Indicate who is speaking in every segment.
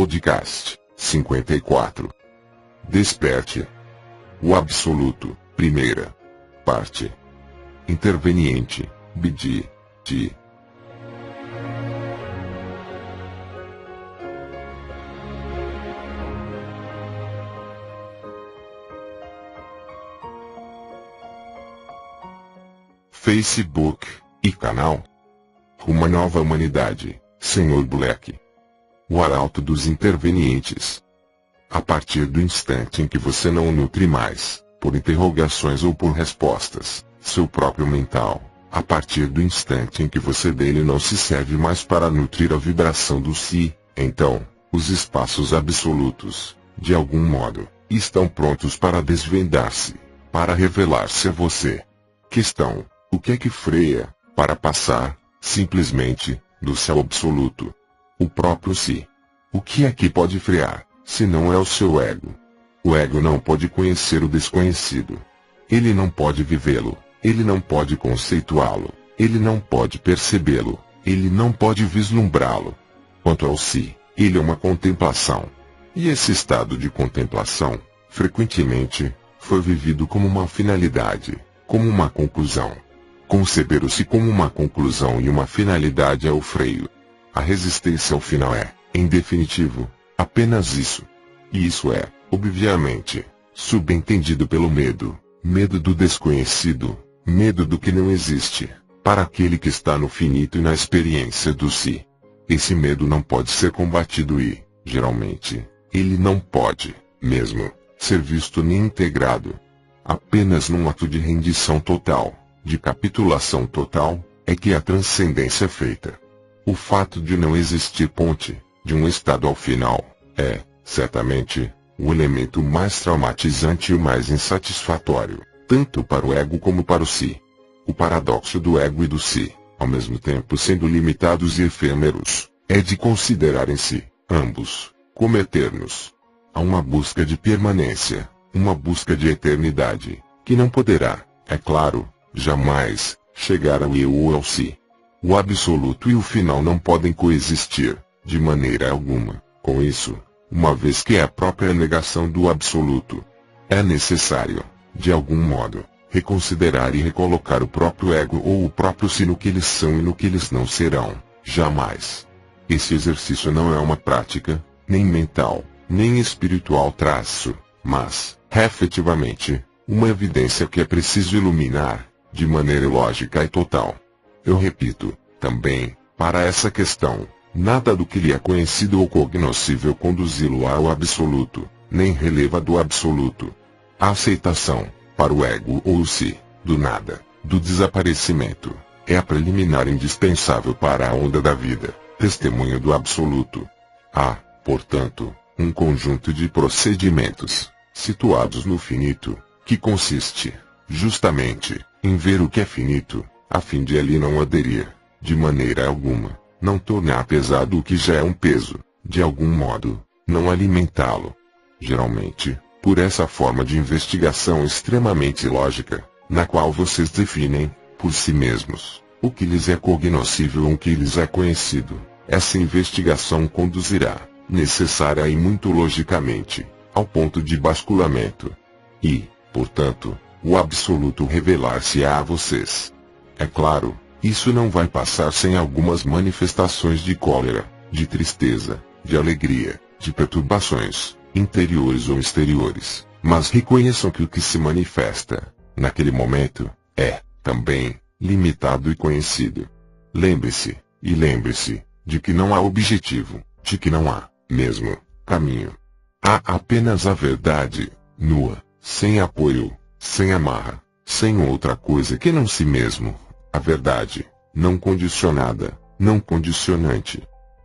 Speaker 1: Podcast 54. Desperte. O Absoluto, primeira parte. Interveniente, BD. Facebook e canal. Uma nova humanidade, Sr. Black. O arauto dos intervenientes. A partir do instante em que você não o nutre mais, por interrogações ou por respostas, seu próprio mental, a partir do instante em que você dele não se serve mais para nutrir a vibração do si, então, os espaços absolutos, de algum modo, estão prontos para desvendar-se, para revelar-se a você. Questão: o que é que freia, para passar, simplesmente, do céu absoluto? O próprio si. O que é que pode frear, se não é o seu ego? O ego não pode conhecer o desconhecido. Ele não pode vivê-lo, ele não pode conceituá-lo, ele não pode percebê-lo, ele não pode vislumbrá-lo. Quanto ao si, ele é uma contemplação. E esse estado de contemplação, frequentemente, foi vivido como uma finalidade, como uma conclusão. Conceber o si como uma conclusão e uma finalidade é o freio. A resistência ao final é, em definitivo, apenas isso. E isso é, obviamente, subentendido pelo medo, medo do desconhecido, medo do que não existe, para aquele que está no finito e na experiência do si. Esse medo não pode ser combatido e, geralmente, ele não pode, mesmo, ser visto nem integrado. Apenas num ato de rendição total, de capitulação total, é que a transcendência é feita. O fato de não existir ponte, de um estado ao final, é, certamente, o elemento mais traumatizante e o mais insatisfatório, tanto para o ego como para o si. O paradoxo do ego e do si, ao mesmo tempo sendo limitados e efêmeros, é de considerarem-se, ambos, como eternos. Há uma busca de permanência, uma busca de eternidade, que não poderá, é claro, jamais, chegar ao eu ou ao si. O absoluto e o final não podem coexistir, de maneira alguma, com isso, uma vez que é a própria negação do absoluto. É necessário, de algum modo, reconsiderar e recolocar o próprio ego ou o próprio si no que eles são e no que eles não serão, jamais. Esse exercício não é uma prática, nem mental, nem espiritual traço, mas, efetivamente, uma evidência que é preciso iluminar, de maneira lógica e total. Eu repito, também, para essa questão, nada do que lhe é conhecido ou cognoscível conduzi-lo ao absoluto, nem releva do absoluto. A aceitação, para o ego ou o si, do nada, do desaparecimento, é a preliminar indispensável para a onda da vida, testemunho do absoluto. Há, portanto, um conjunto de procedimentos, situados no finito, que consiste, justamente, em ver o que é finito, a fim de ali não aderir, de maneira alguma, não tornar pesado o que já é um peso, de algum modo, não alimentá-lo. Geralmente, por essa forma de investigação extremamente lógica, na qual vocês definem, por si mesmos, o que lhes é cognoscível ou o que lhes é conhecido, essa investigação conduzirá, necessária e muito logicamente, ao ponto de basculamento. E, portanto, o absoluto revelar-se-á a vocês. É claro, isso não vai passar sem algumas manifestações de cólera, de tristeza, de alegria, de perturbações, interiores ou exteriores, mas reconheçam que o que se manifesta, naquele momento, é, também, limitado e conhecido. Lembre-se, e lembre-se, de que não há objetivo, de que não há, mesmo, caminho. Há apenas a verdade, nua, sem apoio, sem amarra, sem outra coisa que não si mesmo. A verdade, não condicionada, não condicionante.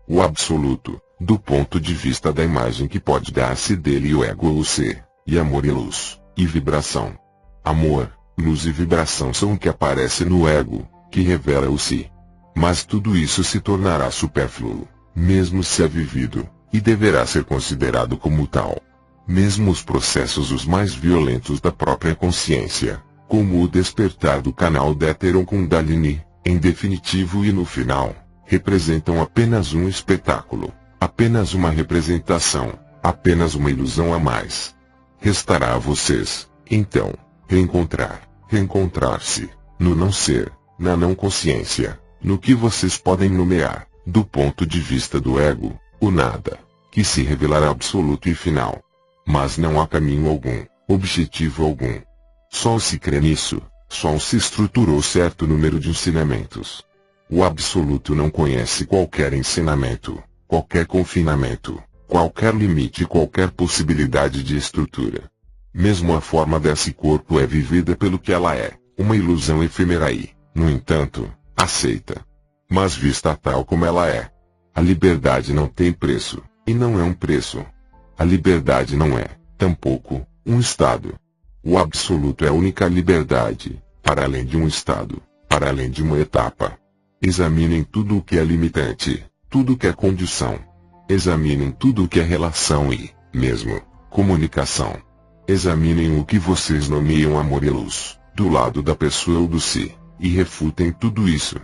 Speaker 1: O absoluto, do ponto de vista da imagem que pode dar-se dele o ego ou o ser, e amor e luz, e vibração. Amor, luz e vibração são o que aparece no ego, que revela o si. Mas tudo isso se tornará supérfluo, mesmo se é vivido, e deverá ser considerado como tal. Mesmo os processos os mais violentos da própria consciência, como o despertar do canal Déteron Kundalini, em definitivo e no final, representam apenas um espetáculo, Apenas uma representação, apenas uma ilusão a mais. Restará a vocês, então, reencontrar-se, no não ser, na não consciência, no que vocês podem nomear, do ponto de vista do ego, o nada, que se revelará absoluto e final. Mas não há caminho algum, objetivo algum. Só se crê nisso, só se estruturou certo número de ensinamentos. O absoluto não conhece qualquer ensinamento, qualquer confinamento, qualquer limite e qualquer possibilidade de estrutura. Mesmo a forma desse corpo é vivida pelo que ela é, uma ilusão efêmera e, no entanto, aceita. Mas vista tal como ela é, a liberdade não tem preço, e não é um preço. A liberdade não é, tampouco, um estado. O absoluto é a única liberdade, para além de um estado, para além de uma etapa. Examinem tudo o que é limitante, tudo o que é condição. Examinem tudo o que é relação e, mesmo, comunicação. Examinem o que vocês nomeiam amor e luz, do lado da pessoa ou do si, e refutem tudo isso.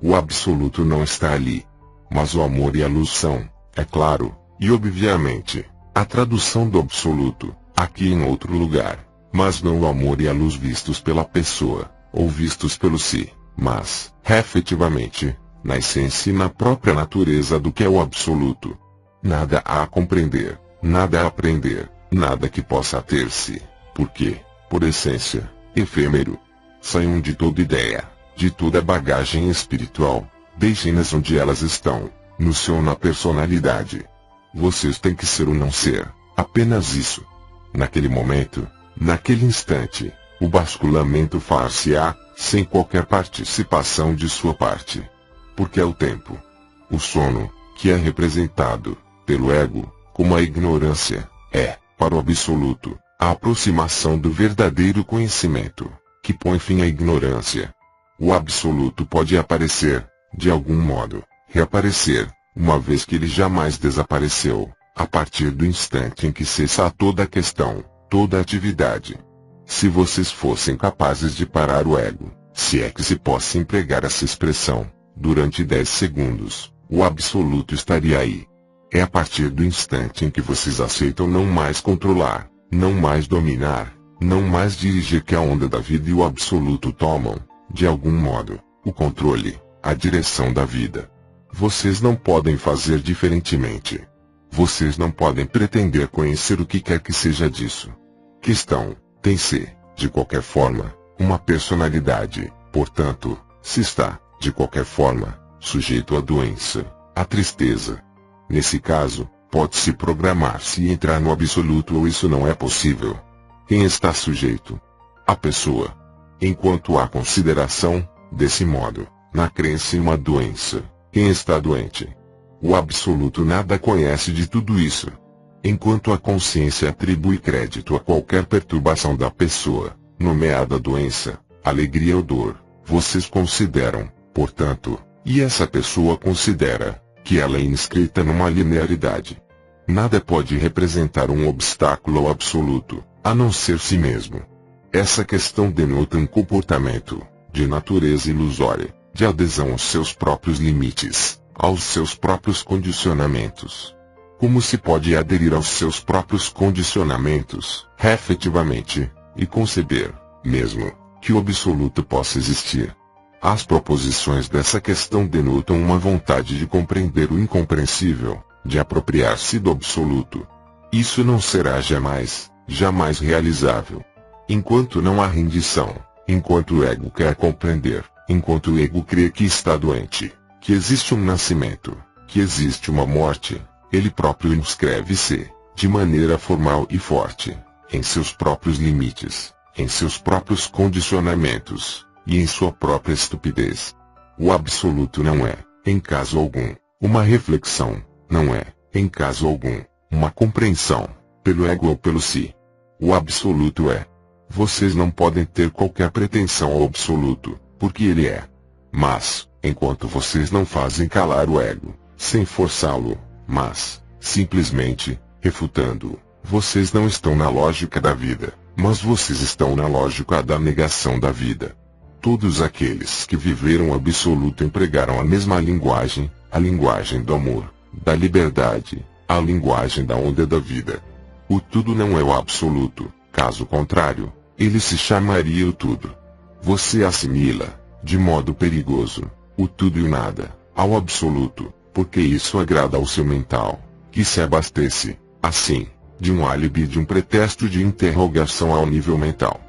Speaker 1: O absoluto não está ali. Mas o amor e a luz são, é claro, e obviamente, a tradução do absoluto, aqui em outro lugar, mas não o amor e a luz vistos pela pessoa, ou vistos pelo si, mas, efetivamente, na essência e na própria natureza do que é o absoluto. Nada há a compreender, nada a aprender, nada que possa ter-se, porque, por essência, efêmero. Saiam de toda ideia, de toda bagagem espiritual, deixem-nas onde elas estão, no seu na personalidade. Vocês têm que ser o não ser, apenas isso. Naquele momento, naquele instante, o basculamento far-se-á, sem qualquer participação de sua parte. Porque é o tempo. O sono, que é representado, pelo ego, como a ignorância, é, para o absoluto, a aproximação do verdadeiro conhecimento, que põe fim à ignorância. O absoluto pode aparecer, de algum modo, reaparecer, uma vez que ele jamais desapareceu, a partir do instante em que cessa toda a questão, toda a atividade. Se vocês fossem capazes de parar o ego, se é que se possa empregar essa expressão, durante 10 segundos, o absoluto estaria aí. É a partir do instante em que vocês aceitam não mais controlar, não mais dominar, não mais dirigir que a onda da vida e o absoluto tomam, de algum modo, o controle, a direção da vida. Vocês não podem fazer diferentemente. Vocês não podem pretender conhecer o que quer que seja disso. Questão, tem-se, de qualquer forma, uma personalidade, portanto, se está, de qualquer forma, sujeito à doença, à tristeza. Nesse caso, pode-se programar-se e entrar no absoluto ou isso não é possível. Quem está sujeito? A pessoa. Enquanto há consideração, desse modo, na crença em uma doença, quem está doente? O absoluto nada conhece de tudo isso. Enquanto a consciência atribui crédito a qualquer perturbação da pessoa, nomeada doença, alegria ou dor, vocês consideram, portanto, e essa pessoa considera, que ela é inscrita numa linearidade. Nada pode representar um obstáculo ao absoluto, a não ser si mesmo. Essa questão denota um comportamento, de natureza ilusória, de adesão aos seus próprios limites, aos seus próprios condicionamentos. Como se pode aderir aos seus próprios condicionamentos, efetivamente, e conceber, mesmo, que o absoluto possa existir? As proposições dessa questão denotam uma vontade de compreender o incompreensível, de apropriar-se do absoluto. Isso não será jamais, jamais realizável. Enquanto não há rendição, enquanto o ego quer compreender, enquanto o ego crê que está doente, que existe um nascimento, que existe uma morte, ele próprio inscreve-se, de maneira formal e forte, em seus próprios limites, em seus próprios condicionamentos, e em sua própria estupidez. O absoluto não é, em caso algum, uma reflexão, não é, em caso algum, uma compreensão, pelo ego ou pelo si. O absoluto é. Vocês não podem ter qualquer pretensão ao absoluto, porque ele é. Mas, enquanto vocês não fazem calar o ego, sem forçá-lo, mas, simplesmente, refutando-o, vocês não estão na lógica da vida, mas vocês estão na lógica da negação da vida. Todos aqueles que viveram o absoluto empregaram a mesma linguagem, a linguagem do amor, da liberdade, a linguagem da onda da vida. O tudo não é o absoluto, caso contrário, ele se chamaria o tudo. Você assimila, de modo perigoso, o tudo e o nada, ao absoluto, porque isso agrada ao seu mental, que se abastece, assim, de um álibi e de um pretexto de interrogação ao nível mental.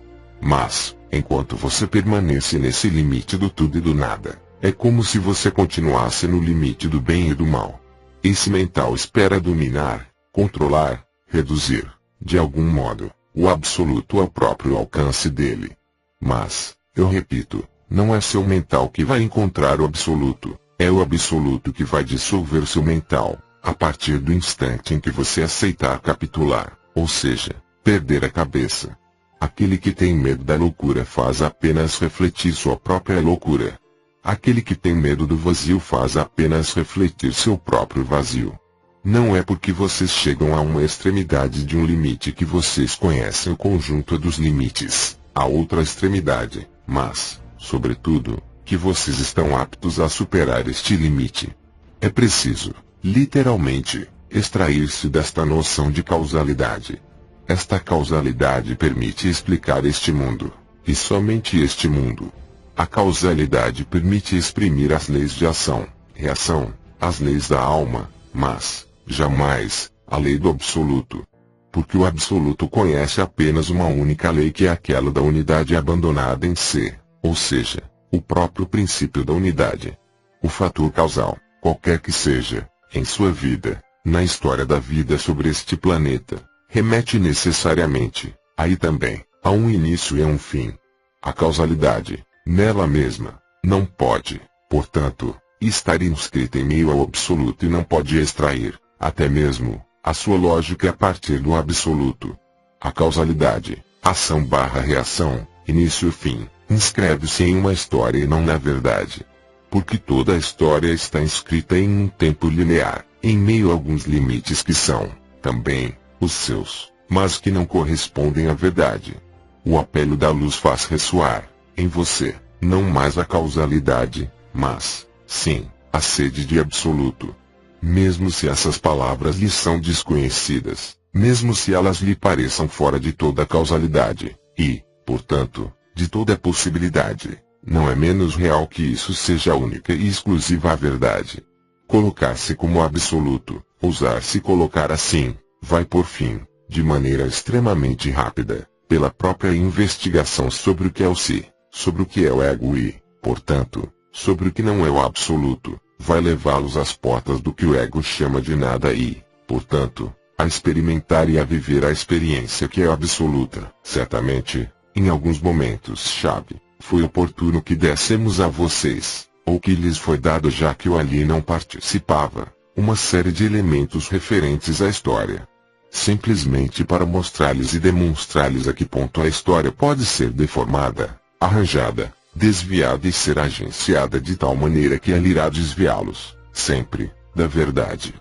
Speaker 1: Mas, enquanto você permanece nesse limite do tudo e do nada, é como se você continuasse no limite do bem e do mal. Esse mental espera dominar, controlar, reduzir, de algum modo, o absoluto ao próprio alcance dele. Mas, eu repito, não é seu mental que vai encontrar o absoluto, é o absoluto que vai dissolver seu mental, a partir do instante em que você aceitar capitular, ou seja, perder a cabeça. Aquele que tem medo da loucura faz apenas refletir sua própria loucura. Aquele que tem medo do vazio faz apenas refletir seu próprio vazio. Não é porque vocês chegam a uma extremidade de um limite que vocês conhecem o conjunto dos limites, a outra extremidade, mas, sobretudo, que vocês estão aptos a superar este limite. É preciso, literalmente, extrair-se desta noção de causalidade. Esta causalidade permite explicar este mundo, e somente este mundo. A causalidade permite exprimir as leis de ação, reação, as leis da alma, mas, jamais, a lei do absoluto. Porque o absoluto conhece apenas uma única lei que é aquela da unidade abandonada em si, ou seja, o próprio princípio da unidade. O fator causal, qualquer que seja, em sua vida, na história da vida sobre este planeta, remete necessariamente, aí também, a um início e a um fim. A causalidade, nela mesma, não pode, portanto, estar inscrita em meio ao absoluto e não pode extrair, até mesmo, a sua lógica a partir do absoluto. A causalidade, ação/reação, início e fim, inscreve-se em uma história e não na verdade. Porque toda a história está inscrita em um tempo linear, em meio a alguns limites que são, também, os seus, mas que não correspondem à verdade. O apelo da luz faz ressoar, em você, não mais a causalidade, mas, sim, a sede de absoluto. Mesmo se essas palavras lhe são desconhecidas, mesmo se elas lhe pareçam fora de toda a causalidade, e, portanto, de toda a possibilidade, não é menos real que isso seja a única e exclusiva a verdade. Colocar-se como absoluto, ousar se colocar assim, vai por fim, de maneira extremamente rápida, pela própria investigação sobre o que é o si, sobre o que é o ego e, portanto, sobre o que não é o absoluto, vai levá-los às portas do que o ego chama de nada e, portanto, a experimentar e a viver a experiência que é absoluta. Certamente, em alguns momentos-chave, foi oportuno que dessemos a vocês, ou que lhes foi dado já que o ali não participava, uma série de elementos referentes à história. Simplesmente para mostrar-lhes e demonstrar-lhes a que ponto a história pode ser deformada, arranjada, desviada e ser agenciada de tal maneira que ela irá desviá-los, sempre, da verdade.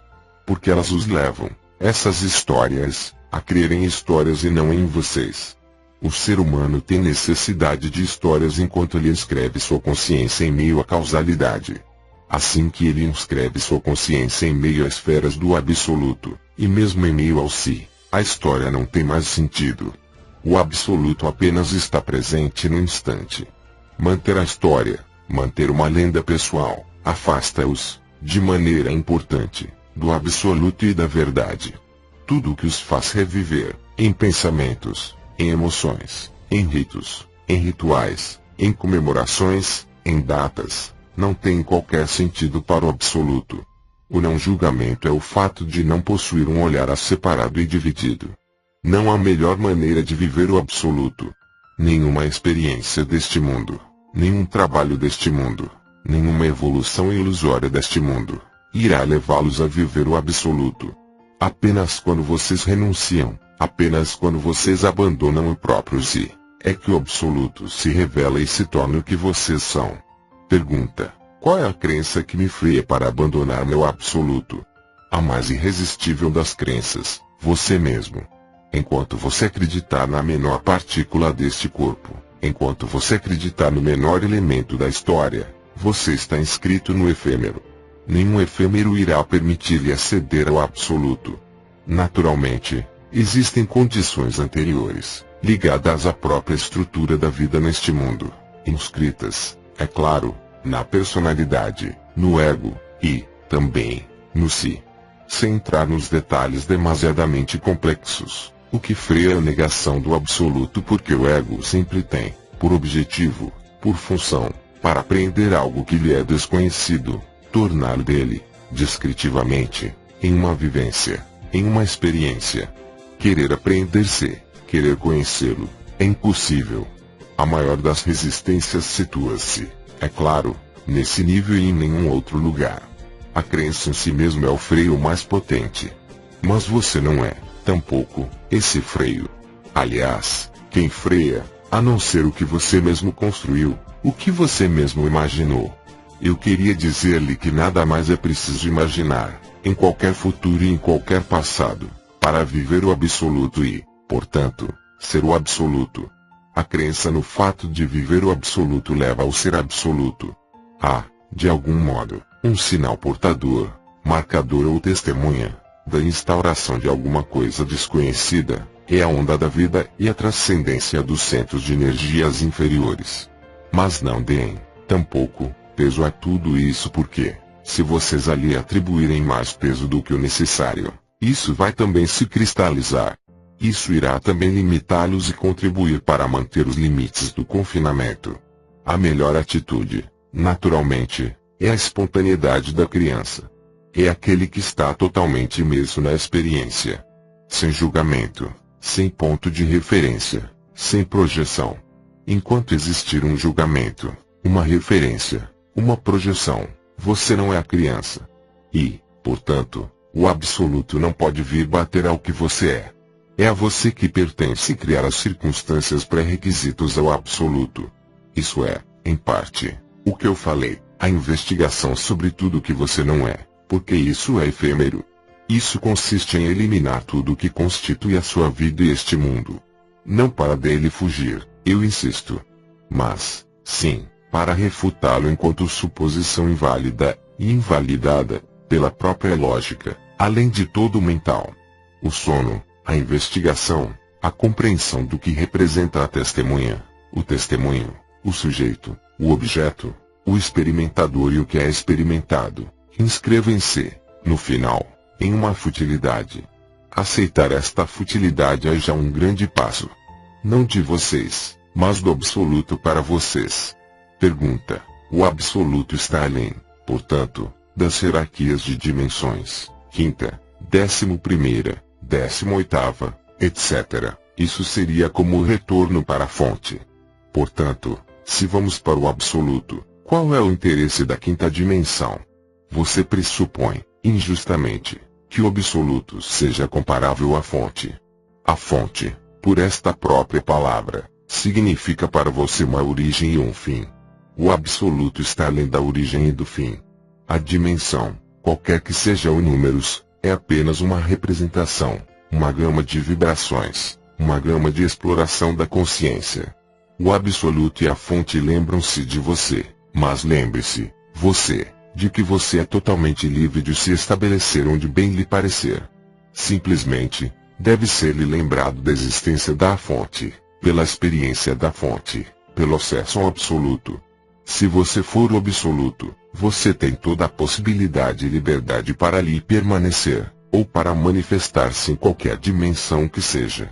Speaker 1: Porque elas os levam, essas histórias, a crer em histórias e não em vocês. O ser humano tem necessidade de histórias enquanto ele inscreve sua consciência em meio à causalidade. Assim que ele inscreve sua consciência em meio às esferas do absoluto, e mesmo em meio ao si, a história não tem mais sentido. O absoluto apenas está presente no instante. Manter a história, manter uma lenda pessoal, afasta-os, de maneira importante, do absoluto e da verdade. Tudo o que os faz reviver, em pensamentos, em emoções, em ritos, em rituais, em comemorações, em datas, não tem qualquer sentido para o absoluto. O não julgamento é o fato de não possuir um olhar separado e dividido. Não há melhor maneira de viver o absoluto. Nenhuma experiência deste mundo, nenhum trabalho deste mundo, nenhuma evolução ilusória deste mundo, irá levá-los a viver o absoluto. Apenas quando vocês renunciam, apenas quando vocês abandonam o próprio si, é que o absoluto se revela e se torna o que vocês são. Pergunta: qual é a crença que me freia para abandonar meu absoluto? A mais irresistível das crenças, você mesmo. Enquanto você acreditar na menor partícula deste corpo, enquanto você acreditar no menor elemento da história, você está inscrito no efêmero. nenhum efêmero irá permitir-lhe aceder ao absoluto. Naturalmente, existem condições anteriores, ligadas à própria estrutura da vida neste mundo, inscritas, é claro, na personalidade, no ego, e, também, no si. Sem entrar nos detalhes demasiadamente complexos, o que freia a negação do absoluto porque o ego sempre tem, por objetivo, por função, para apreender algo que lhe é desconhecido, tornar dele, descritivamente, em uma vivência, em uma experiência. Querer aprender-se, querer conhecê-lo, é impossível. A maior das resistências situa-se, é claro, nesse nível e em nenhum outro lugar. A crença em si mesmo é o freio mais potente. Mas você não é, tampouco, esse freio. Aliás, quem freia, a não ser o que você mesmo construiu, o que você mesmo imaginou. Eu queria dizer-lhe que nada mais é preciso imaginar, em qualquer futuro e em qualquer passado, para viver o absoluto e, portanto, ser o absoluto. A crença no fato de viver o absoluto leva ao ser absoluto. De algum modo, um sinal portador, marcador ou testemunha, da instauração de alguma coisa desconhecida, é a onda da vida e a transcendência dos centros de energias inferiores. Mas não deem, tampouco, peso a tudo isso porque, se vocês ali atribuírem mais peso do que o necessário, isso vai também se cristalizar. Isso irá também limitá-los e contribuir para manter os limites do confinamento. A melhor atitude, naturalmente, é a espontaneidade da criança. É aquele que está totalmente imerso na experiência. Sem julgamento, sem ponto de referência, sem projeção. Enquanto existir um julgamento, uma referência, uma projeção, você não é a criança. E, portanto, o absoluto não pode vir bater ao que você é. É a você que pertence criar as circunstâncias pré-requisitos ao absoluto. Isso é, em parte, o que eu falei, a investigação sobre tudo que você não é, porque isso é efêmero. Isso consiste em eliminar tudo que constitui a sua vida e este mundo. Não para dele fugir, eu insisto. Mas, sim, para refutá-lo enquanto suposição inválida, e invalidada, pela própria lógica, além de todo o mental. O sono, a investigação, a compreensão do que representa a testemunha, o testemunho, o sujeito, o objeto, o experimentador e o que é experimentado, inscrevem-se, no final, em uma futilidade. Aceitar esta futilidade é já um grande passo. Não de vocês, mas do absoluto para vocês. Pergunta: o absoluto está além, portanto, das hierarquias de dimensões, quinta, 11ª, 18ª, etc. Isso seria como o retorno para a fonte. Portanto, se vamos para o absoluto, qual é o interesse da quinta dimensão? Você pressupõe, injustamente, que o absoluto seja comparável à fonte. A fonte, por esta própria palavra, significa para você uma origem e um fim. O absoluto está além da origem e do fim. A dimensão, qualquer que seja o números, é apenas uma representação, uma gama de vibrações, uma gama de exploração da consciência. O absoluto e a fonte lembram-se de você, mas lembre-se, você, de que você é totalmente livre de se estabelecer onde bem lhe parecer. Simplesmente, deve ser-lhe lembrado da existência da fonte, pela experiência da fonte, pelo acesso ao absoluto. Se você for o absoluto, você tem toda a possibilidade e liberdade para ali permanecer, ou para manifestar-se em qualquer dimensão que seja.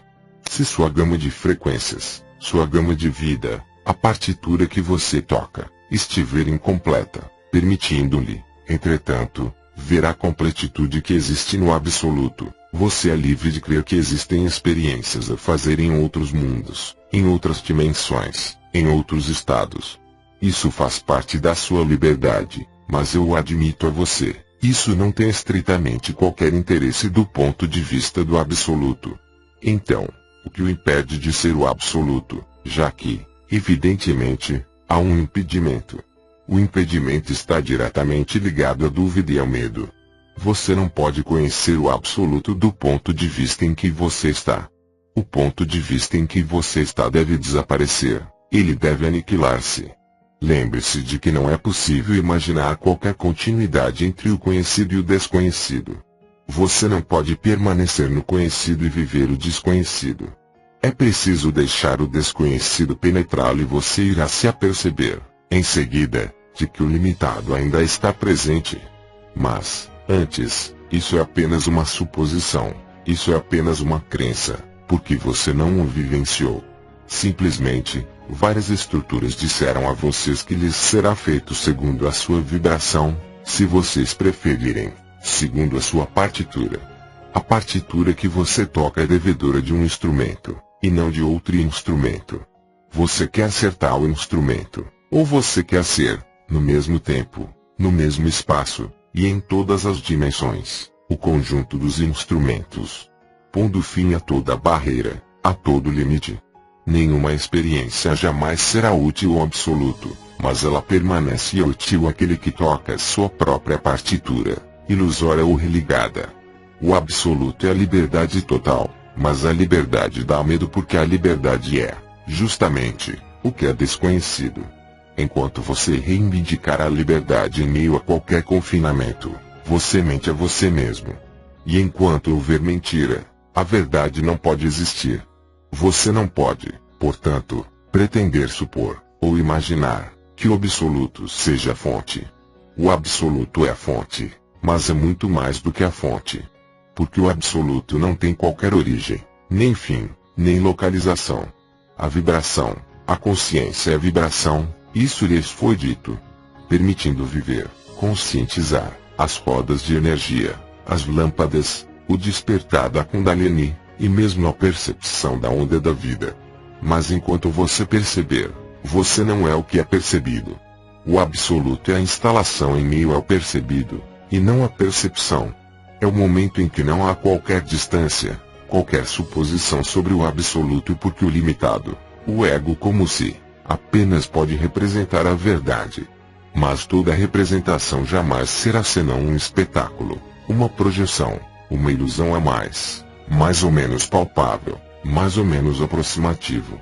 Speaker 1: Se sua gama de frequências, sua gama de vida, a partitura que você toca, estiver incompleta, permitindo-lhe, entretanto, ver a completitude que existe no absoluto, você é livre de crer que existem experiências a fazer em outros mundos, em outras dimensões, em outros estados. Isso faz parte da sua liberdade, mas eu o admito a você, isso não tem estritamente qualquer interesse do ponto de vista do absoluto. Então, o que o impede de ser o absoluto, já que, evidentemente, há um impedimento. O impedimento está diretamente ligado à dúvida e ao medo. Você não pode conhecer o absoluto do ponto de vista em que você está. O ponto de vista em que você está deve desaparecer, ele deve aniquilar-se. Lembre-se de que não é possível imaginar qualquer continuidade entre o conhecido e o desconhecido. Você não pode permanecer no conhecido e viver o desconhecido. É preciso deixar o desconhecido penetrá-lo e você irá se aperceber, em seguida, de que o limitado ainda está presente. Mas, antes, isso é apenas uma suposição, isso é apenas uma crença, porque você não o vivenciou. Simplesmente, várias estruturas disseram a vocês que lhes será feito segundo a sua vibração, se vocês preferirem, segundo a sua partitura. A partitura que você toca é devedora de um instrumento, e não de outro instrumento. Você quer ser tal instrumento, ou você quer ser, no mesmo tempo, no mesmo espaço, e em todas as dimensões, o conjunto dos instrumentos. Pondo fim a toda barreira, a todo limite. Nenhuma experiência jamais será útil ou absoluto, mas ela permanece útil àquele que toca sua própria partitura, ilusória ou religada. O absoluto é a liberdade total, mas a liberdade dá medo porque a liberdade é, justamente, o que é desconhecido. Enquanto você reivindicar a liberdade em meio a qualquer confinamento, você mente a você mesmo. E enquanto houver mentira, a verdade não pode existir. Você não pode, portanto, pretender supor, ou imaginar, que o absoluto seja a fonte. O absoluto é a fonte, mas é muito mais do que a fonte. Porque o absoluto não tem qualquer origem, nem fim, nem localização. A vibração, a consciência é a vibração, isso lhes foi dito. Permitindo viver, conscientizar, as rodas de energia, as lâmpadas, o despertar da Kundalini, e mesmo a percepção da onda da vida. Mas enquanto você perceber, você não é o que é percebido. O absoluto é a instalação em meio ao percebido, e não a percepção. É o momento em que não há qualquer distância, qualquer suposição sobre o absoluto porque o limitado, o ego como se, apenas pode representar a verdade. Mas toda representação jamais será senão um espetáculo, uma projeção, uma ilusão a mais ou menos palpável, mais ou menos aproximativo,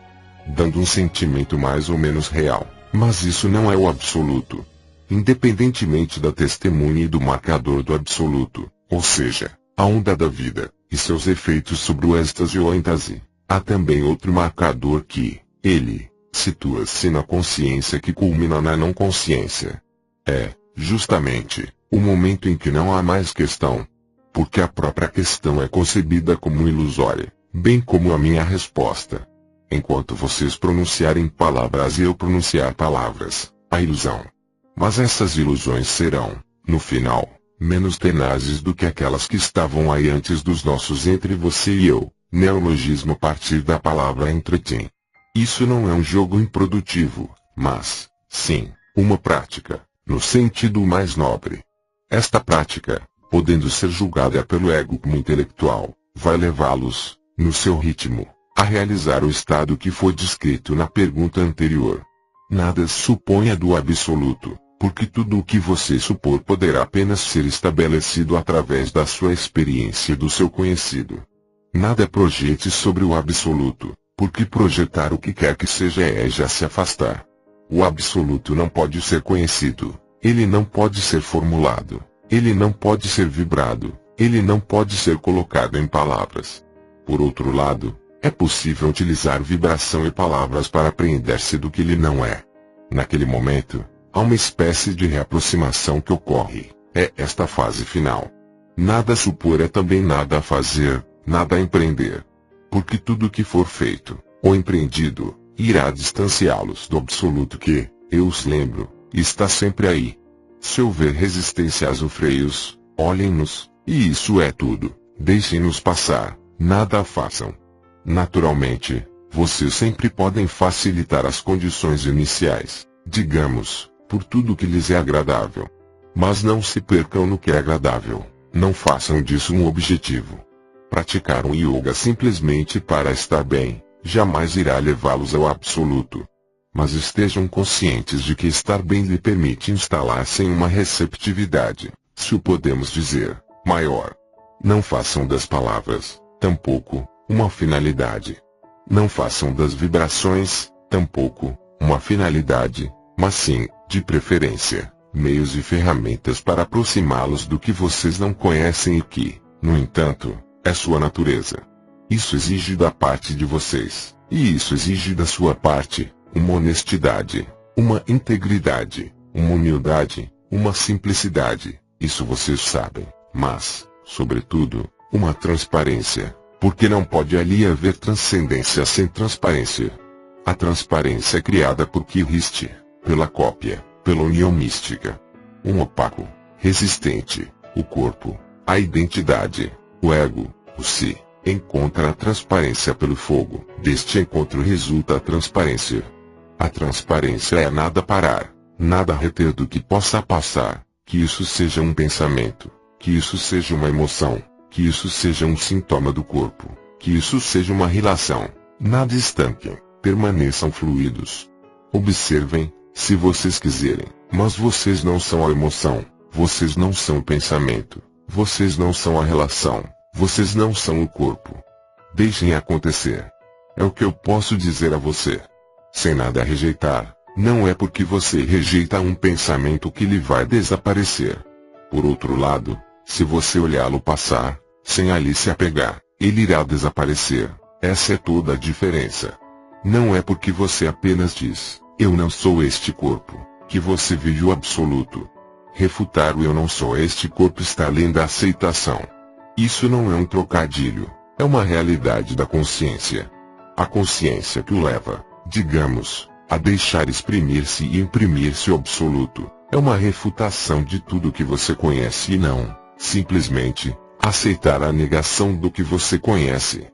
Speaker 1: dando um sentimento mais ou menos real, mas isso não é o absoluto. Independentemente da testemunha e do marcador do absoluto, ou seja, a onda da vida, e seus efeitos sobre o êxtase ou êntase, há também outro marcador que, ele, situa-se na consciência que culmina na não consciência. É, justamente, o momento em que não há mais questão. Porque a própria questão é concebida como ilusória, bem como a minha resposta. Enquanto vocês pronunciarem palavras e eu pronunciar palavras, a ilusão. Mas essas ilusões serão, no final, menos tenazes do que aquelas que estavam aí antes dos nossos entre você e eu, neologismo a partir da palavra entretim. Isso não é um jogo improdutivo, mas, sim, uma prática, no sentido mais nobre. Esta prática, podendo ser julgada pelo ego como intelectual, vai levá-los, no seu ritmo, a realizar o estado que foi descrito na pergunta anterior. Nada suponha do absoluto, porque tudo o que você supor poderá apenas ser estabelecido através da sua experiência e do seu conhecido. Nada projete sobre o absoluto, porque projetar o que quer que seja é já se afastar. O absoluto não pode ser conhecido, ele não pode ser formulado. Ele não pode ser vibrado, ele não pode ser colocado em palavras. Por outro lado, é possível utilizar vibração e palavras para apreender-se do que ele não é. Naquele momento, há uma espécie de reaproximação que ocorre, é esta fase final. Nada a supor é também nada a fazer, nada a empreender. Porque tudo o que for feito, ou empreendido, irá distanciá-los do absoluto que, eu os lembro, está sempre aí. Se houver resistência aos freios, olhem-nos, e isso é tudo, deixem-nos passar, nada façam. Naturalmente, vocês sempre podem facilitar as condições iniciais, digamos, por tudo que lhes é agradável. Mas não se percam no que é agradável, não façam disso um objetivo. Praticar um yoga simplesmente para estar bem, jamais irá levá-los ao absoluto. Mas estejam conscientes de que estar bem lhe permite instalar-se em uma receptividade, se o podemos dizer, maior. Não façam das palavras, tampouco, uma finalidade. Não façam das vibrações, tampouco, uma finalidade, mas sim, de preferência, meios e ferramentas para aproximá-los do que vocês não conhecem e que, no entanto, é sua natureza. Isso exige da parte de vocês, e isso exige da sua parte, uma honestidade, uma integridade, uma humildade, uma simplicidade, isso vocês sabem, mas, sobretudo, uma transparência, porque não pode ali haver transcendência sem transparência. A transparência é criada por Kirist, pela cópia, pela união mística. Um opaco, resistente, o corpo, a identidade, o ego, o si, encontra a transparência pelo fogo. Deste encontro resulta a transparência. A transparência é nada parar, nada reter do que possa passar, que isso seja um pensamento, que isso seja uma emoção, que isso seja um sintoma do corpo, que isso seja uma relação. Nada estanque, permaneçam fluidos. Observem, se vocês quiserem, mas vocês não são a emoção, vocês não são o pensamento, vocês não são a relação, vocês não são o corpo. Deixem acontecer. É o que eu posso dizer a você. Sem nada a rejeitar, não é porque você rejeita um pensamento que lhe vai desaparecer. Por outro lado, se você olhá-lo passar, sem ali se apegar, ele irá desaparecer. Essa é toda a diferença. Não é porque você apenas diz, eu não sou este corpo, que você vive o absoluto. Refutar o eu não sou este corpo está além da aceitação. Isso não é um trocadilho, é uma realidade da consciência. A consciência que o leva, digamos, a deixar exprimir-se e imprimir-se o absoluto, é uma refutação de tudo que você conhece e não, simplesmente, aceitar a negação do que você conhece.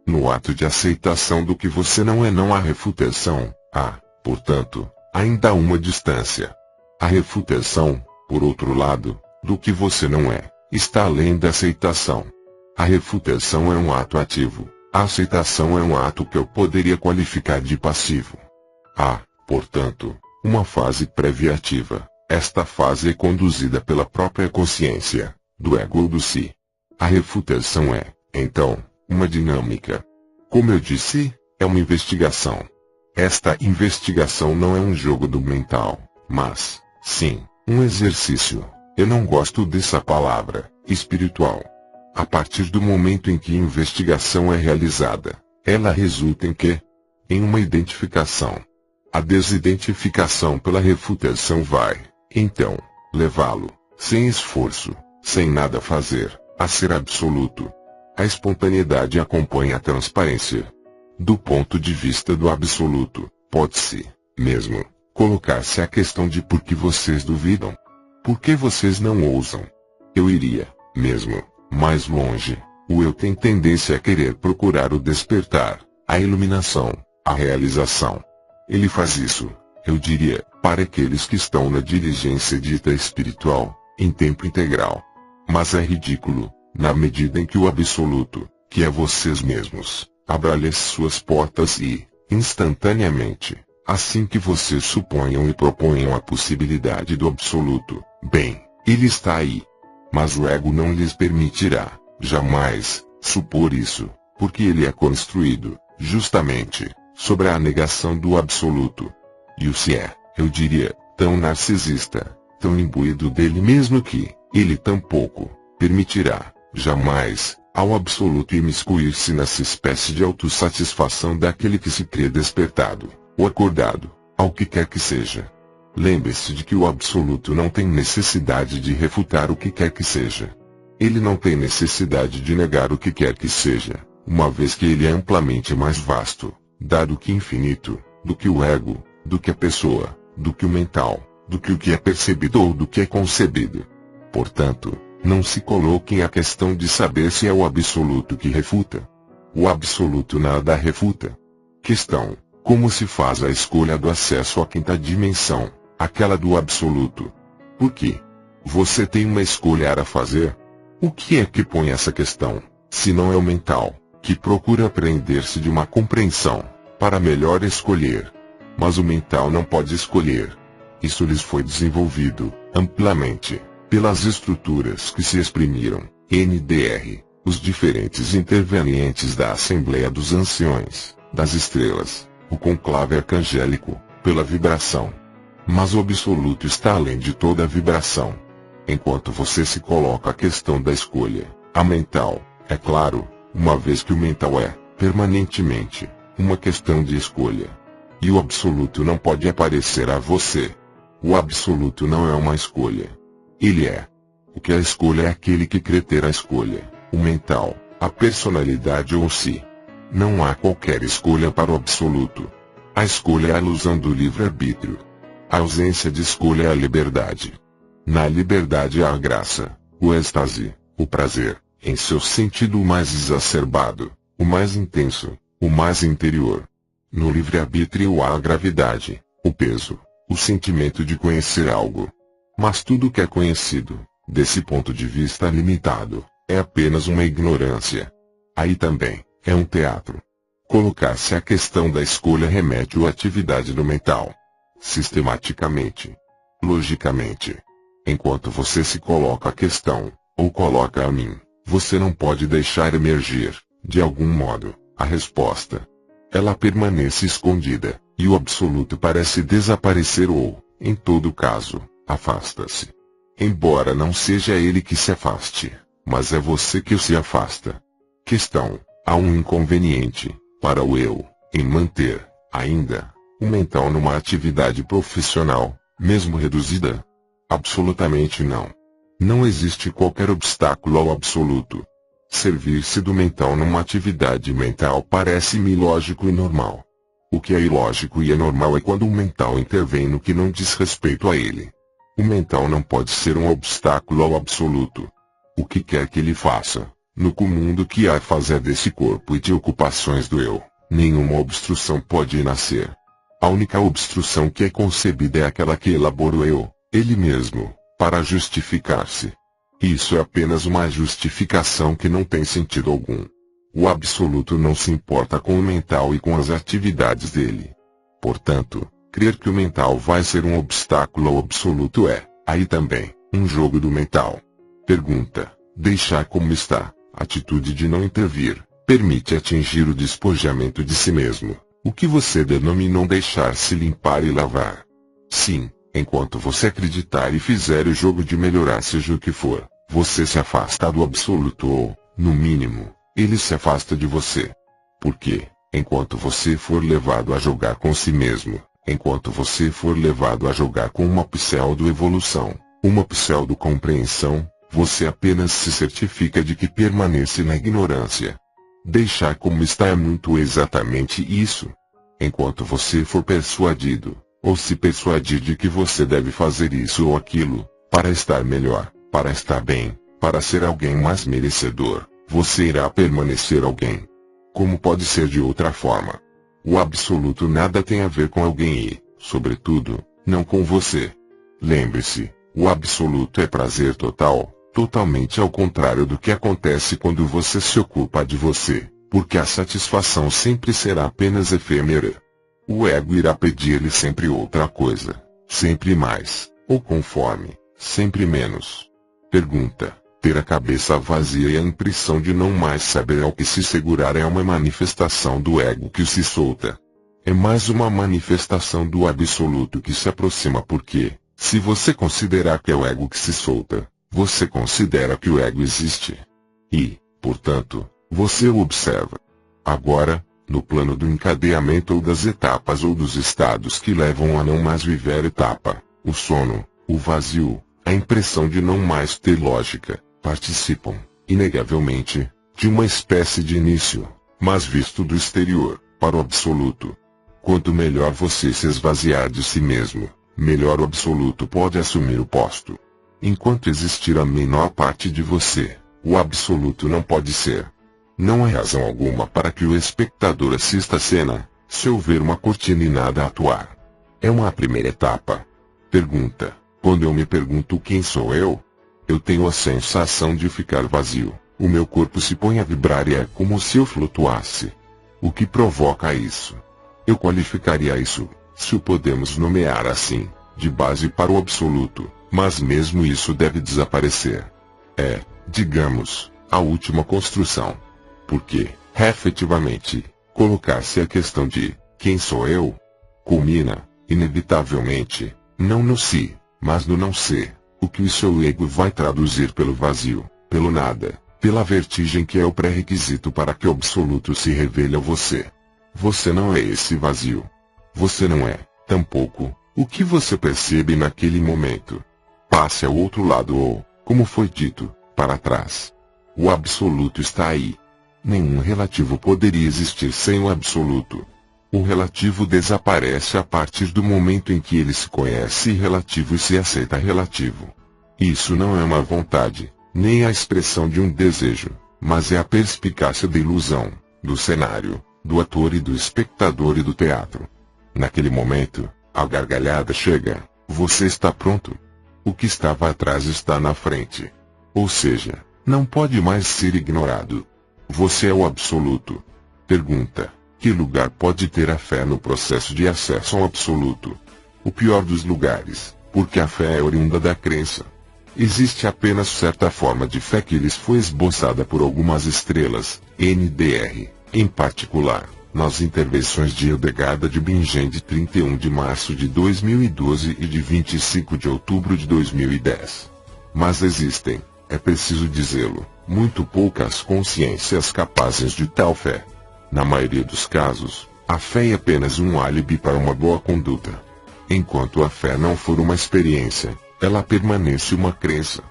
Speaker 1: No ato de aceitação do que você não é, não há refutação, há, portanto, ainda uma distância. A refutação, por outro lado, do que você não é, está além da aceitação. A refutação é um ato ativo, a aceitação é um ato que eu poderia qualificar de passivo. Há, portanto, uma fase prévia ativa. Esta fase é conduzida pela própria consciência, do ego ou do si. A refutação é, então, uma dinâmica. Como eu disse, é uma investigação. Esta investigação não é um jogo do mental, mas, sim, um exercício. Eu não gosto dessa palavra, espiritual. A partir do momento em que a investigação é realizada, ela resulta em quê? Em uma identificação. A desidentificação pela refutação vai, então, levá-lo, sem esforço, sem nada fazer, a ser absoluto. A espontaneidade acompanha a transparência. Do ponto de vista do absoluto, pode-se, mesmo, colocar-se a questão de por que vocês duvidam. Por que vocês não ousam? Eu iria, mesmo, mais longe. O eu tem tendência a querer procurar o despertar, a iluminação, a realização. Ele faz isso, eu diria, para aqueles que estão na diligência dita espiritual, em tempo integral. Mas é ridículo, na medida em que o absoluto, que é vocês mesmos, abra-lhes suas portas e, instantaneamente, assim que vocês suponham e proponham a possibilidade do absoluto, bem, ele está aí. Mas o ego não lhes permitirá, jamais, supor isso, porque ele é construído, justamente, sobre a negação do absoluto. E o se é, eu diria, tão narcisista, tão imbuído dele mesmo que, ele tampouco, permitirá, jamais, ao absoluto imiscuir-se nessa espécie de autossatisfação daquele que se crê despertado, ou acordado, ao que quer que seja. Lembre-se de que o absoluto não tem necessidade de refutar o que quer que seja. Ele não tem necessidade de negar o que quer que seja, uma vez que ele é amplamente mais vasto, dado que infinito, do que o ego, do que a pessoa, do que o mental, do que o que é percebido ou do que é concebido. Portanto, não se coloquem a questão de saber se é o absoluto que refuta. O absoluto nada refuta. Questão: como se faz a escolha do acesso à quinta dimensão, aquela do absoluto? Por quê? Você tem uma escolha a fazer? O que é que põe essa questão, se não é o mental, que procura aprender-se de uma compreensão, para melhor escolher? Mas o mental não pode escolher. Isso lhes foi desenvolvido, amplamente, pelas estruturas que se exprimiram, NDR, os diferentes intervenientes da Assembleia dos Anciões, das Estrelas, o conclave arcangélico, pela vibração. Mas o absoluto está além de toda vibração. Enquanto você se coloca a questão da escolha, a mental, é claro, uma vez que o mental é, permanentemente, uma questão de escolha. E o absoluto não pode aparecer a você. O absoluto não é uma escolha. Ele é. O que a escolha é aquele que crê ter a escolha, o mental, a personalidade ou si. Não há qualquer escolha para o absoluto. A escolha é a ilusão do livre-arbítrio. A ausência de escolha é a liberdade. Na liberdade há a graça, o êxtase, o prazer, em seu sentido mais exacerbado, o mais intenso, o mais interior. No livre-arbítrio há a gravidade, o peso, o sentimento de conhecer algo. Mas tudo que é conhecido, desse ponto de vista limitado, é apenas uma ignorância. Aí também, é um teatro. Colocar-se a questão da escolha remete à atividade do mental. Sistematicamente. Logicamente. Enquanto você se coloca a questão, ou coloca a mim, você não pode deixar emergir, de algum modo, a resposta. Ela permanece escondida, e o absoluto parece desaparecer ou, em todo caso, afasta-se. Embora não seja ele que se afaste, mas é você que o se afasta. Questão: há um inconveniente, para o eu, em manter, ainda, o mental numa atividade profissional, mesmo reduzida? Absolutamente não. Não existe qualquer obstáculo ao absoluto. Servir-se do mental numa atividade mental parece-me ilógico e normal. O que é ilógico e anormal é quando o mental intervém no que não diz respeito a ele. O mental não pode ser um obstáculo ao absoluto. O que quer que ele faça, no comum do que há a fazer desse corpo e de ocupações do eu, nenhuma obstrução pode nascer. A única obstrução que é concebida é aquela que elabora o eu, ele mesmo, para justificar-se. Isso é apenas uma justificação que não tem sentido algum. O absoluto não se importa com o mental e com as atividades dele. Portanto, crer que o mental vai ser um obstáculo ao absoluto é, aí também, um jogo do mental. Pergunta: deixar como está, atitude de não intervir, permite atingir o despojamento de si mesmo, o que você denominou deixar-se limpar e lavar. Sim. Enquanto você acreditar e fizer o jogo de melhorar seja o que for, você se afasta do absoluto ou, no mínimo, ele se afasta de você. Porque, enquanto você for levado a jogar com si mesmo, enquanto você for levado a jogar com uma pseudo-evolução, uma pseudo-compreensão, você apenas se certifica de que permanece na ignorância. Deixar como está é muito exatamente isso. Enquanto você for persuadido, ou se persuadir de que você deve fazer isso ou aquilo, para estar melhor, para estar bem, para ser alguém mais merecedor, você irá permanecer alguém. Como pode ser de outra forma? O absoluto nada tem a ver com alguém e, sobretudo, não com você. Lembre-se, o absoluto é prazer total, totalmente ao contrário do que acontece quando você se ocupa de você, porque a satisfação sempre será apenas efêmera. O ego irá pedir-lhe sempre outra coisa, sempre mais, ou conforme, sempre menos. Pergunta: ter a cabeça vazia e a impressão de não mais saber ao que se segurar é uma manifestação do ego que se solta. É mais uma manifestação do absoluto que se aproxima porque, se você considerar que é o ego que se solta, você considera que o ego existe. E, portanto, você o observa. Agora, no plano do encadeamento ou das etapas ou dos estados que levam a não mais viver etapa, o sono, o vazio, a impressão de não mais ter lógica, participam, inegavelmente, de uma espécie de início, mas visto do exterior, para o absoluto. Quanto melhor você se esvaziar de si mesmo, melhor o absoluto pode assumir o posto. Enquanto existir a menor parte de você, o absoluto não pode ser. Não há razão alguma para que o espectador assista a cena, se houver uma cortina e nada a atuar. É uma primeira etapa. Pergunta: quando eu me pergunto quem sou eu tenho a sensação de ficar vazio, o meu corpo se põe a vibrar e é como se eu flutuasse. O que provoca isso? Eu qualificaria isso, se o podemos nomear assim, de base para o absoluto, mas mesmo isso deve desaparecer. É, digamos, a última construção. Porque, efetivamente, colocar-se a questão de quem sou eu culmina, inevitavelmente, Não no si, mas no não ser, o que o seu ego vai traduzir pelo vazio, pelo nada, pela vertigem que é o pré-requisito para que o absoluto se revele a você. Você não é esse vazio. Você não é, tampouco, o que você percebe naquele momento. Passe ao outro lado ou, como foi dito, para trás. O absoluto está aí. Nenhum relativo poderia existir sem o absoluto. O relativo desaparece a partir do momento em que ele se conhece relativo e se aceita relativo. Isso não é uma vontade, nem a expressão de um desejo, mas é a perspicácia da ilusão, do cenário, do ator e do espectador e do teatro. Naquele momento, a gargalhada chega, você está pronto. O que estava atrás está na frente. Ou seja, não pode mais ser ignorado. Você é o absoluto. Pergunta: que lugar pode ter a fé no processo de acesso ao absoluto? O pior dos lugares, porque a fé é oriunda da crença. Existe apenas certa forma de fé que lhes foi esboçada por algumas estrelas, NDR, em particular, nas intervenções de Hildegard de Bingen de 31 de março de 2012 e de 25 de outubro de 2010. Mas existem, é preciso dizê-lo, muito poucas consciências capazes de tal fé. Na maioria dos casos, a fé é apenas um álibi para uma boa conduta. Enquanto a fé não for uma experiência, ela permanece uma crença.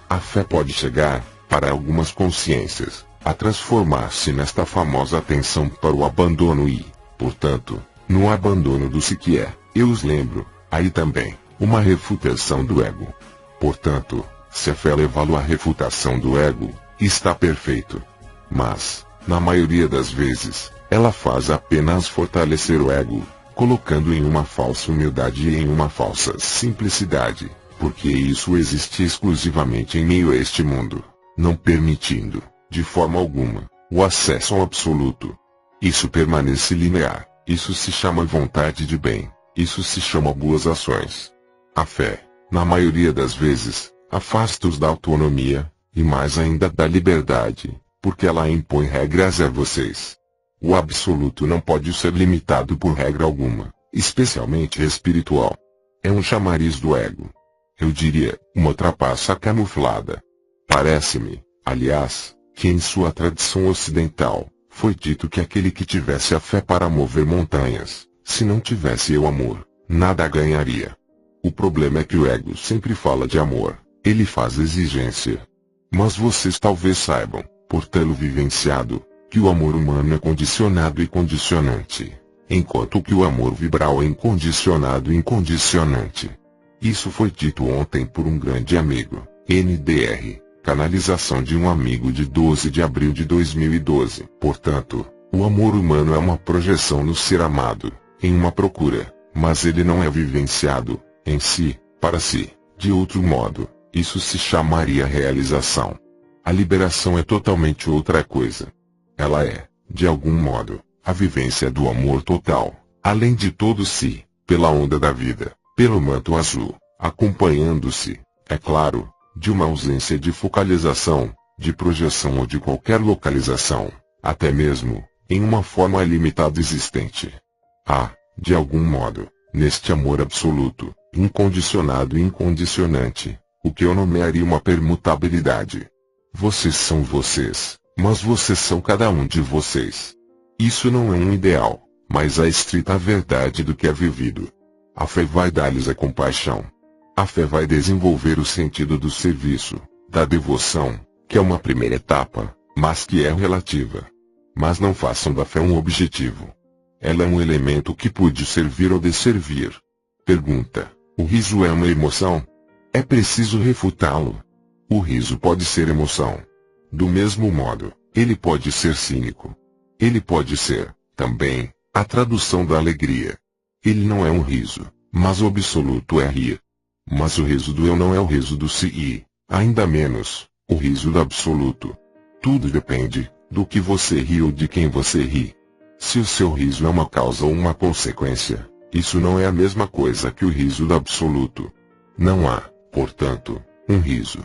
Speaker 1: A fé pode chegar, para algumas consciências, a transformar-se nesta famosa atenção para o abandono e, portanto, no abandono do si que é, eu os lembro, aí também, uma refutação do ego. Portanto, se a fé levá-lo à refutação do ego, está perfeito. Mas, na maioria das vezes, ela faz apenas fortalecer o ego, colocando em uma falsa humildade e em uma falsa simplicidade, porque isso existe exclusivamente em meio a este mundo, não permitindo, de forma alguma, o acesso ao absoluto. Isso permanece linear, isso se chama vontade de bem, isso se chama boas ações. A fé, na maioria das vezes, afasta-os da autonomia, e mais ainda da liberdade, porque ela impõe regras a vocês. O absoluto não pode ser limitado por regra alguma, especialmente espiritual. É um chamariz do ego. Eu diria, uma trapaça camuflada. Parece-me, aliás, que em sua tradição ocidental, foi dito que aquele que tivesse a fé para mover montanhas, se não tivesse o amor, nada ganharia. O problema é que o ego sempre fala de amor, ele faz exigência. Mas vocês talvez saibam, por tê-lo vivenciado, que o amor humano é condicionado e condicionante, enquanto que o amor vibral é incondicionado e incondicionante. Isso foi dito ontem por um grande amigo, NDR, canalização de um amigo de 12 de abril de 2012. Portanto, o amor humano é uma projeção no ser amado, em uma procura, mas ele não é vivenciado, em si, para si, de outro modo. Isso se chamaria realização. A liberação é totalmente outra coisa. Ela é, de algum modo, a vivência do amor total, além de todo si, pela onda da vida, pelo manto azul, acompanhando-se, é claro, de uma ausência de focalização, de projeção ou de qualquer localização, até mesmo, em uma forma limitada existente. Há, de algum modo, neste amor absoluto, incondicionado e incondicionante, o que eu nomearia uma permutabilidade. Vocês são vocês, mas vocês são cada um de vocês. Isso não é um ideal, mas a estrita verdade do que é vivido. A fé vai dar-lhes a compaixão. A fé vai desenvolver o sentido do serviço, da devoção, que é uma primeira etapa, mas que é relativa. Mas não façam da fé um objetivo. Ela é um elemento que pode servir ou desservir. Pergunta: o riso é uma emoção? É preciso refutá-lo. O riso pode ser emoção. Do mesmo modo, ele pode ser cínico. Ele pode ser, também, a tradução da alegria. Ele não é um riso, mas o absoluto é rir. Mas o riso do eu não é o riso do si e, ainda menos, o riso do absoluto. Tudo depende, do que você ri ou de quem você ri. Se o seu riso é uma causa ou uma consequência, isso não é a mesma coisa que o riso do absoluto. Não há, portanto, um riso.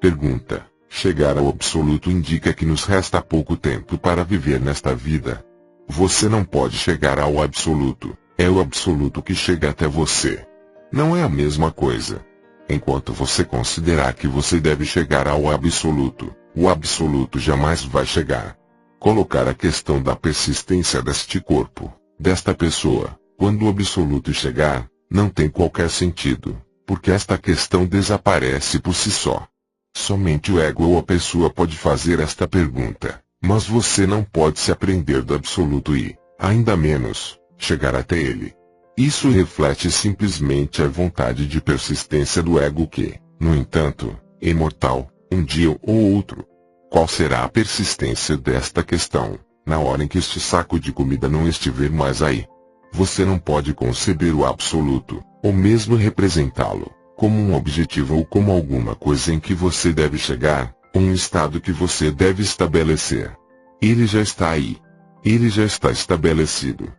Speaker 1: Pergunta: chegar ao absoluto indica que nos resta pouco tempo para viver nesta vida? Você não pode chegar ao absoluto, é o absoluto que chega até você. Não é a mesma coisa. Enquanto você considerar que você deve chegar ao absoluto, o absoluto jamais vai chegar. Colocar a questão da persistência deste corpo, desta pessoa, quando o absoluto chegar, não tem qualquer sentido, porque esta questão desaparece por si só. Somente o ego ou a pessoa pode fazer esta pergunta, mas você não pode se apreender do absoluto e, ainda menos, chegar até ele. Isso reflete simplesmente a vontade de persistência do ego que, no entanto, é imortal, um dia ou outro. Qual será a persistência desta questão, na hora em que este saco de comida não estiver mais aí? Você não pode conceber o absoluto, ou mesmo representá-lo, como um objetivo ou como alguma coisa em que você deve chegar, um estado que você deve estabelecer. Ele já está aí. Ele já está estabelecido.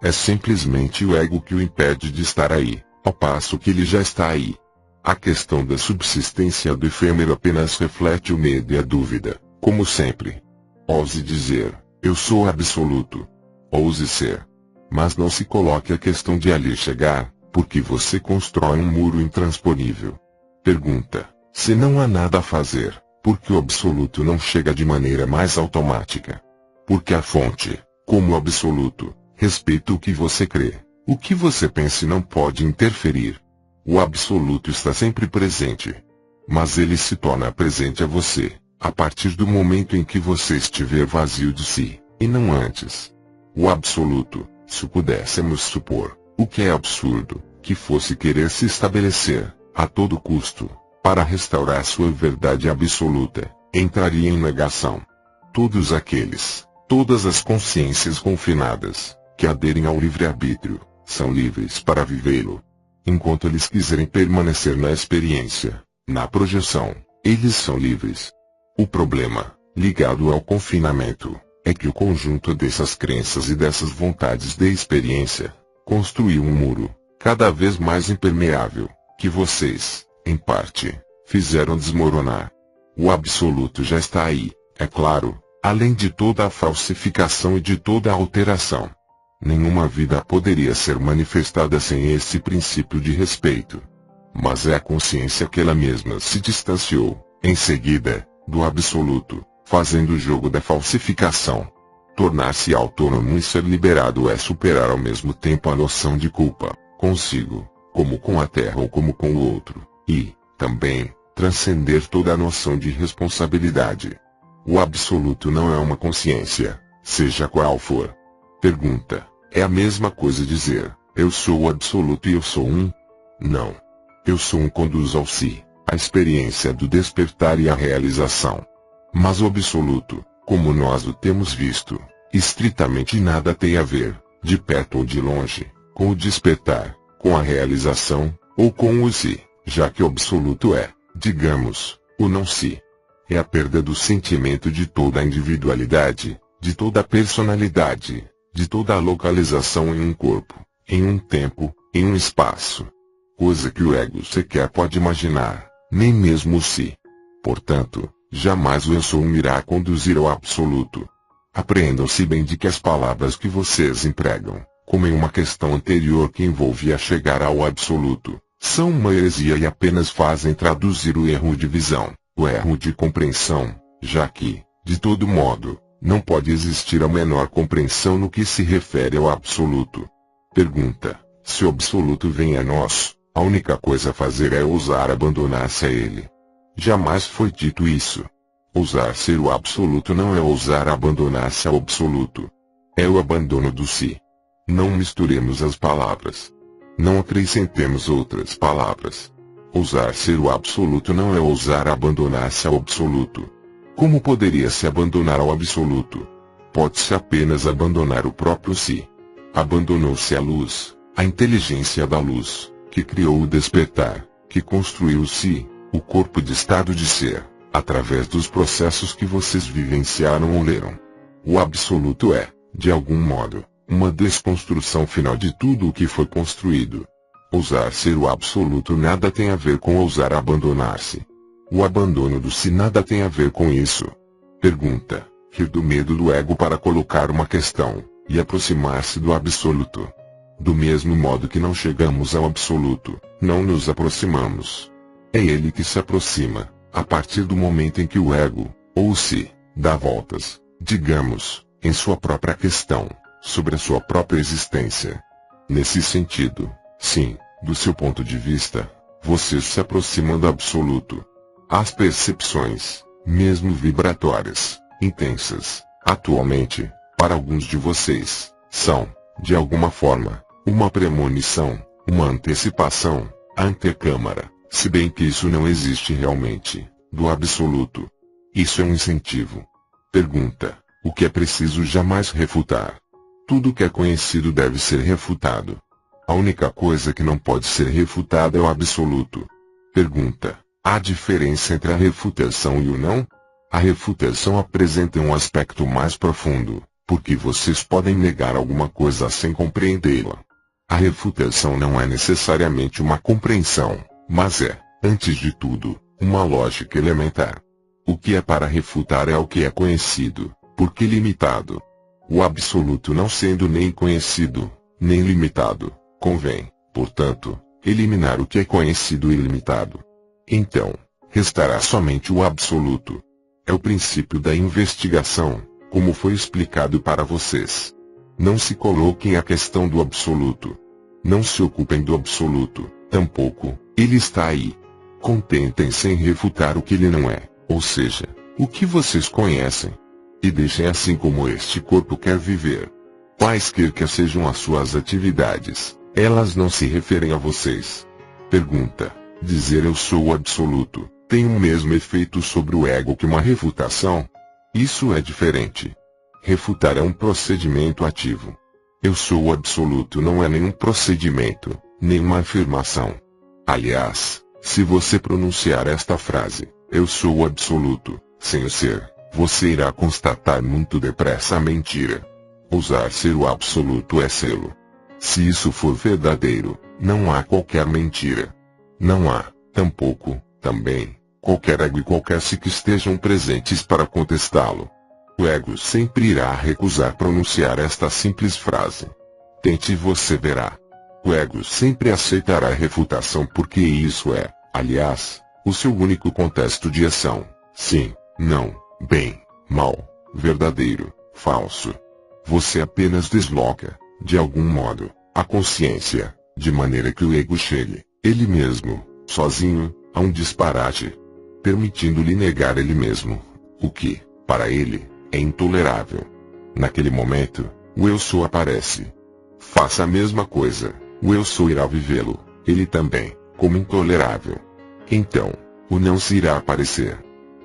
Speaker 1: É simplesmente o ego que o impede de estar aí, ao passo que ele já está aí. A questão da subsistência do efêmero apenas reflete o medo e a dúvida, como sempre. Ouse dizer, eu sou absoluto. Ouse ser. Mas não se coloque a questão de ali chegar, porque você constrói um muro intransponível. Pergunta, se não há nada a fazer, por que o absoluto não chega de maneira mais automática? Porque a fonte, como o absoluto, respeita o que você crê. O que você pensa não pode interferir. O absoluto está sempre presente. Mas ele se torna presente a você, a partir do momento em que você estiver vazio de si, e não antes. O absoluto, se pudéssemos supor, o que é absurdo, que fosse querer se estabelecer, a todo custo, para restaurar sua verdade absoluta, entraria em negação. Todos aqueles, todas as consciências confinadas, que aderem ao livre-arbítrio, são livres para vivê-lo. Enquanto eles quiserem permanecer na experiência, na projeção, eles são livres. O problema, ligado ao confinamento, é que o conjunto dessas crenças e dessas vontades de experiência, construiu um muro, cada vez mais impermeável, que vocês, em parte, fizeram desmoronar. O absoluto já está aí, é claro, além de toda a falsificação e de toda a alteração. Nenhuma vida poderia ser manifestada sem esse princípio de respeito. Mas é a consciência que ela mesma se distanciou, em seguida, do absoluto, fazendo o jogo da falsificação. Tornar-se autônomo e ser liberado é superar ao mesmo tempo a noção de culpa, consigo, como com a terra ou como com o outro, e, também, transcender toda a noção de responsabilidade. O absoluto não é uma consciência, seja qual for. Pergunta, é a mesma coisa dizer, eu sou o absoluto e eu sou um? Não. Eu sou um conduz ao si, a experiência do despertar e a realização. Mas o absoluto, como nós o temos visto, estritamente nada tem a ver, de perto ou de longe, com o despertar, com a realização, ou com o si, já que o absoluto é, digamos, o não si. É a perda do sentimento de toda a individualidade, de toda a personalidade, de toda a localização em um corpo, em um tempo, em um espaço. Coisa que o ego sequer pode imaginar, nem mesmo o si. Portanto, jamais o eu sou um irá conduzir ao absoluto. Apreendam-se bem de que as palavras que vocês empregam, como em uma questão anterior que envolvia chegar ao absoluto, são uma heresia e apenas fazem traduzir o erro de visão, o erro de compreensão, já que, de todo modo, não pode existir a menor compreensão no que se refere ao absoluto. Pergunta, se o absoluto vem a nós, a única coisa a fazer é ousar abandonar-se a ele. Jamais foi dito isso. Ousar ser o absoluto não é ousar abandonar-se ao absoluto. É o abandono do si. Não misturemos as palavras. Não acrescentemos outras palavras. Ousar ser o absoluto não é ousar abandonar-se ao absoluto. Como poderia se abandonar ao absoluto? Pode-se apenas abandonar o próprio si. Abandonou-se a luz, a inteligência da luz, que criou o despertar, que construiu o si, o corpo de estado de ser, através dos processos que vocês vivenciaram ou leram. O absoluto é, de algum modo, uma desconstrução final de tudo o que foi construído. Ousar ser o absoluto nada tem a ver com ousar abandonar-se. O abandono do si nada tem a ver com isso. Pergunta, rir do medo do ego para colocar uma questão, e aproximar-se do absoluto. Do mesmo modo que não chegamos ao absoluto, não nos aproximamos. É ele que se aproxima, a partir do momento em que o ego, ou si, dá voltas, digamos, em sua própria questão, sobre a sua própria existência. Nesse sentido, sim, do seu ponto de vista, vocês se aproximam do absoluto. As percepções, mesmo vibratórias, intensas, atualmente, para alguns de vocês, são, de alguma forma, uma premonição, uma antecipação, a antecâmara, se bem que isso não existe realmente, do absoluto. Isso é um incentivo. Pergunta: o que é preciso jamais refutar? Tudo que é conhecido deve ser refutado. A única coisa que não pode ser refutada é o absoluto. Pergunta: há diferença entre a refutação e o não? A refutação apresenta um aspecto mais profundo, porque vocês podem negar alguma coisa sem compreendê-la. A refutação não é necessariamente uma compreensão, mas é, antes de tudo, uma lógica elementar. O que é para refutar é o que é conhecido, porque limitado. O absoluto não sendo nem conhecido, nem limitado, convém, portanto, eliminar o que é conhecido e limitado. Então, restará somente o absoluto. É o princípio da investigação, como foi explicado para vocês. Não se coloquem a questão do absoluto. Não se ocupem do absoluto, tampouco, ele está aí. Contentem-se em refutar o que ele não é, ou seja, o que vocês conhecem. E deixem assim como este corpo quer viver. Quaisquer que sejam as suas atividades, elas não se referem a vocês. Pergunta: dizer eu sou o absoluto, tem o mesmo efeito sobre o ego que uma refutação? Isso é diferente. Refutar é um procedimento ativo. Eu sou o absoluto não é nenhum procedimento, nem uma afirmação. Aliás, se você pronunciar esta frase, eu sou o absoluto, sem o ser, você irá constatar muito depressa a mentira. Ousar ser o absoluto é sê-lo. Se isso for verdadeiro, não há qualquer mentira. Não há, tampouco, também, qualquer ego e qualquer si que estejam presentes para contestá-lo. O ego sempre irá recusar pronunciar esta simples frase. Tente e você verá. O ego sempre aceitará a refutação porque isso é, aliás, o seu único contexto de ação. Sim, não, bem, mal, verdadeiro, falso. Você apenas desloca, de algum modo, a consciência, de maneira que o ego chegue, ele mesmo, sozinho, a um disparate, permitindo-lhe negar ele mesmo, o que, para ele, é intolerável. Naquele momento, o eu sou aparece. Faça a mesma coisa, o eu sou irá vivê-lo, ele também, como intolerável. Então, o não se irá aparecer.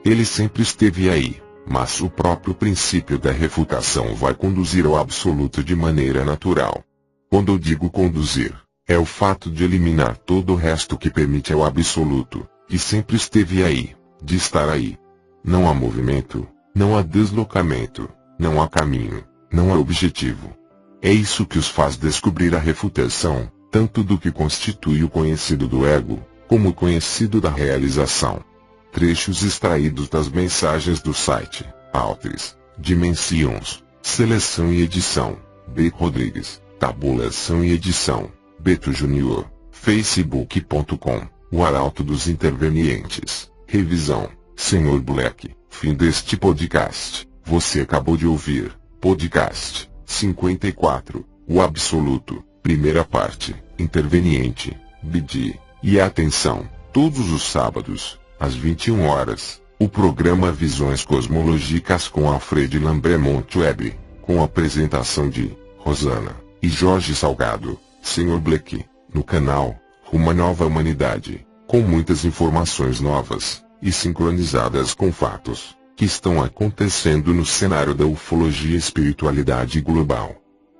Speaker 1: Ele sempre esteve aí, mas o próprio princípio da refutação vai conduzir ao absoluto de maneira natural. Quando eu digo conduzir, é o fato de eliminar todo o resto que permite ao absoluto, que sempre esteve aí, de estar aí. Não há movimento, não há deslocamento, não há caminho, não há objetivo. É isso que os faz descobrir a refutação, tanto do que constitui o conhecido do ego, como o conhecido da realização. Trechos extraídos das mensagens do site, Autores, Dimensions, Seleção e Edição, B. Rodrigues, Tabulação e Edição, Beto Júnior, Facebook.com, O Arauto dos Intervenientes, Revisão, Sr. Black. Fim deste podcast. Você acabou de ouvir, podcast 54, O Absoluto, primeira parte, Interveniente, BD. E atenção, todos os sábados, às 21 horas, o programa Visões Cosmológicas com Alfred Lambremont Web, com a apresentação de Rosana e Jorge Salgado, Sr. Black, no canal Uma Nova Humanidade, com muitas informações novas e sincronizadas com fatos que estão acontecendo no cenário da ufologia e espiritualidade global.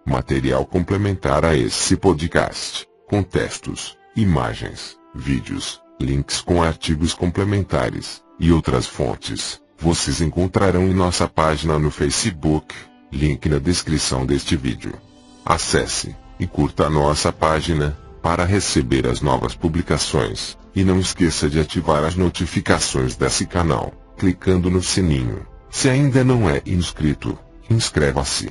Speaker 1: Material complementar a esse podcast, com textos, imagens, vídeos, links com artigos complementares e outras fontes, vocês encontrarão em nossa página no Facebook, link na descrição deste vídeo. Acesse e curta a nossa página para receber as novas publicações, e não esqueça de ativar as notificações desse canal, clicando no sininho. Se ainda não é inscrito, inscreva-se.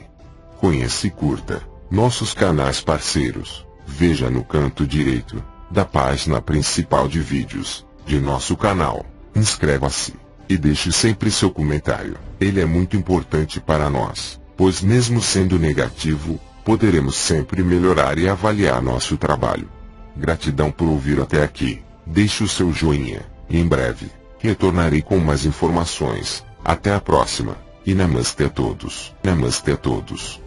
Speaker 1: Conheça e curta. nossos canais parceiros. Veja no canto direito da página principal de vídeos de nosso canal. Inscreva-se e deixe sempre seu comentário. Ele é muito importante para nós, pois mesmo sendo negativo, poderemos sempre melhorar e avaliar nosso trabalho. Gratidão por ouvir até aqui. Deixe o seu joinha. E em breve retornarei com mais informações. Até a próxima. E namastê a todos. Namastê a todos.